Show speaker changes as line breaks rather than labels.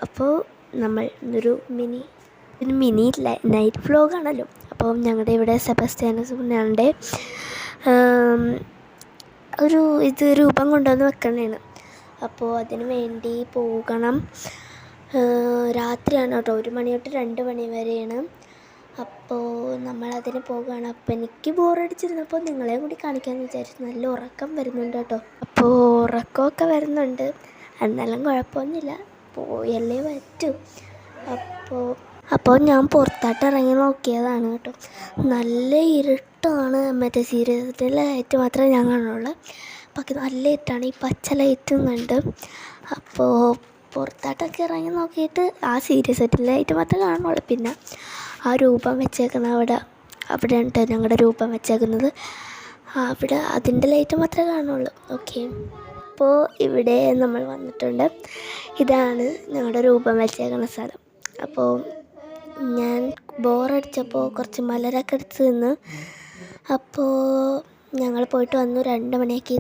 അപ്പോൾ നമ്മൾ ഇന്നൊരു മിനി നൈറ്റ് വ്ലോഗാണല്ലോ. അപ്പോൾ ഞങ്ങളുടെ ഇവിടെ സെബാസ്റ്റ്യാനോസ് പുണ്യാളൻ്റെ ഇത് രൂപം കൊണ്ടുവന്ന് വെക്കണതാണ്. അപ്പോൾ അതിന് വേണ്ടി പോകണം. രാത്രിയാണ് കേട്ടോ, 1 മണി തൊട്ട് 2 മണി വരെയാണ്. അപ്പോൾ നമ്മളതിന് പോകുകയാണ്. അപ്പോൾ എനിക്ക് ബോറടിച്ചിരുന്നപ്പോൾ നിങ്ങളെ കൂടി കാണിക്കാമെന്ന് വിചാരിച്ചു. നല്ല ഉറക്കം വരുന്നുണ്ട് കേട്ടോ. അപ്പോൾ ഉറക്കമൊക്കെ വരുന്നുണ്ട്, എന്നാലും കുഴപ്പമൊന്നുമില്ല, പോയല്ലേ പറ്റൂ. അപ്പോൾ ഞാൻ പുറത്തോട്ട് ഇറങ്ങി നോക്കിയതാണ് കേട്ടോ. നല്ല ഇരുട്ടാണ്. മറ്റേ സീരിയസിൻ്റെ ലൈറ്റ് മാത്രമേ ഞാൻ കാണുള്ളൂ. ബാക്കി നല്ല ഇരുട്ടാണ്, ഈ പച്ച ലൈറ്റും കണ്ട്. അപ്പോൾ പുറത്തോട്ടൊക്കെ ഇറങ്ങി നോക്കിയിട്ട് ആ സീരിയസിൻ്റെ ലൈറ്റ് മാത്രമേ കാണുള്ളൂ. പിന്നെ ആ രൂപം വെച്ചേക്കുന്ന അവിടെ ഉണ്ട് ഞങ്ങളുടെ രൂപം വെച്ചേക്കുന്നത്. അവിടെ അതിൻ്റെ ലൈറ്റ് മാത്രമേ കാണുള്ളൂ. ഓക്കെ, അപ്പോൾ ഇവിടെ നമ്മൾ വന്നിട്ടുണ്ട്. ഇതാണ് ഞങ്ങളുടെ രൂപം വെച്ചേക്കുന്ന സ്ഥലം. അപ്പോൾ ഞാൻ ബോറടിച്ചപ്പോൾ കുറച്ച് മലരൊക്കെ എടുത്ത് നിന്ന്. അപ്പോൾ ഞങ്ങൾ പോയിട്ട് വന്നു. 2 മണിയൊക്കെ